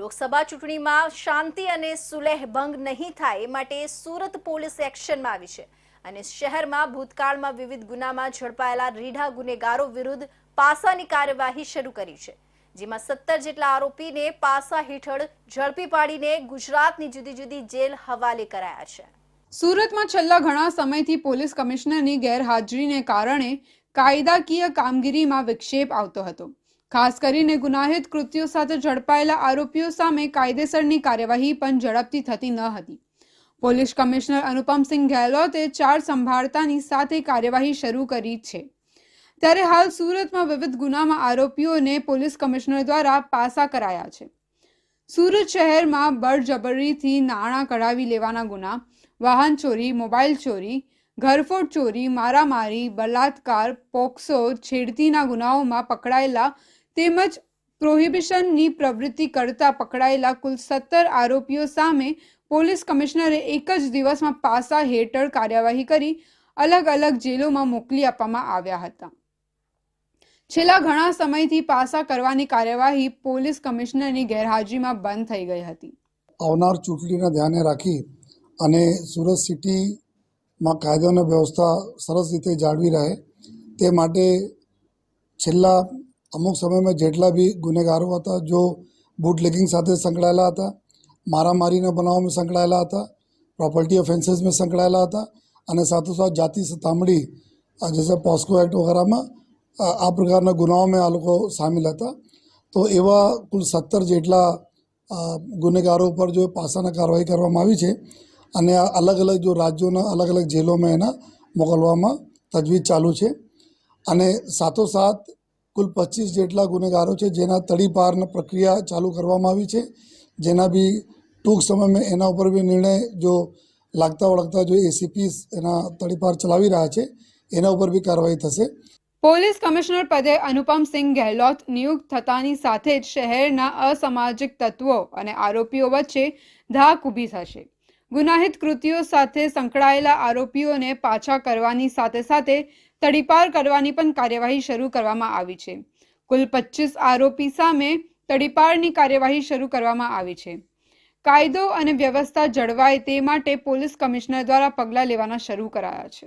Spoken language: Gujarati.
લોકસભા ચૂંટણીમાં શાંતિ અને સુલેહ ભંગ નહીં થાય એ માટે સુરત પોલીસ એક્શનમાં આવી છે અને શહેરમાં ભૂતકાળમાં વિવિધ ગુનામાં ઝડપાયેલા રીઢા ગુનેગારો વિરુદ્ધ પાસાની કાર્યવાહી શરૂ કરી છે, જેમાં 17 જેટલા આરોપીને પાસા હેઠળ ઝડપી પાડીને ગુજરાતની જુદી જુદી જેલ હવાલે કરાયા છે। સુરતમાં છેલ્લા ઘણા સમયથી પોલીસ કમિશનરની ગેરહાજરીને કારણે કાયદાકીય કામગીરીમાં વિક્ષેપ આવતો હતો। ખાસ કરીને ગુનાહિત કૃત્યો સાથે ઝડપાયેલા આરોપીઓ સામે કાયદેસરની કાર્યવાહી પણ ઝડપથી થતી ન હતી। પોલીસ કમિશનર અનુપમસિંહ ગેહલોતે ચાર્જ સંભાળતાની સાથે કાર્યવાહી શરૂ કરી છે। ત્યારે હાલ સુરતમાં વિવિધ ગુનામાં આરોપીઓને પોલીસ કમિશનર દ્વારા પાસા કરાયા છે। સુરત શહેરમાં બળજબરીથી નાણાં કઢાવી લેવાના ગુના, વાહન ચોરી, મોબાઈલ ચોરી, ઘરફોડ ચોરી, મારામારી, બલાત્કાર, પોક્સો, છેડતીના ગુનાઓમાં પકડાયેલા તેમજ પ્રોહિબિશનની પ્રવૃત્તિ કરતા પકડાયેલા કુલ 17 આરોપીઓ સામે પોલીસ કમિશનરે એક જ દિવસમાં પાસા હેઠળ કાર્યવાહી કરી અલગ અલગ જેલોમાં મોકલી આપવામાં આવ્યા હતા। છેલ્લા ઘણા સમયથી પાસા કરવાની કાર્યવાહી પોલીસ કમિશનરની ગેરહાજરીમાં બંધ થઈ ગઈ હતી। આવનાર ચૂંટણીને ધ્યાને રાખી અને સુરત સિટીમાં કાયદો અને વ્યવસ્થા સરસ રીતે જાળવી રહે તે માટે છેલ્લા અમુક સમયમાં જેટલા બી ગુનેગારો હતા, જો બુટલેગિંગ સાથે સંકળાયેલા હતા, મારામારીના બનાવોમાં સંકળાયેલા હતા, પ્રોપર્ટી ઓફેન્સીસમાં સંકળાયેલા હતા અને સાથોસાથ જાતિ સતામણી જैसे પોસ્કો એક્ટ વગેરેમાં આ પ્રકારના ગુનાઓમાં આ લોકો સામેલ હતા। તો એવા કુલ 17 જેટલા ગુનેગારો ઉપર જો પાસાના કાર્યવાહી કરવામાં આવી છે અને આ અલગ અલગ જો રાજ્યોના અલગ અલગ જેલોમાં એના મોકલવામાં તજવીજ ચાલુ છે અને સાથોસાથ કુલ 25 જેટલા ગુનેગારો છે જેના તડીપારની પ્રક્રિયા ચાલુ કરવામાં આવી છે, જેના બી ટૂંક સમયમાં એના ઉપર બી નિર્ણય જો લાગતા વળગતા જો એસીપી એના તડીપાર ચલાવી રહ્યા છે એના ઉપર બી કાર્યવાહી થશે। પોલીસ કમિશનર પદે અનુપમસિંહ ગેહલોત નિયુક્ત થતાની સાથે જ શહેરના અસામાજિક તત્વો અને આરોપીઓ વચ્ચે ધાક ઊભી થશે। ગુનાહિત કૃત્યો સાથે સંકળાયેલા આરોપીઓને પાછા કરવાની સાથે સાથે તડીપાર કરવાની પણ કાર્યવાહી શરૂ કરવામાં આવી છે। કુલ 25 આરોપી સામે તડીપારની કાર્યવાહી શરૂ કરવામાં આવી છે। કાયદો અને વ્યવસ્થા જળવાય તે માટે પોલીસ કમિશનર દ્વારા પગલાં લેવાના શરૂ કરાયા છે।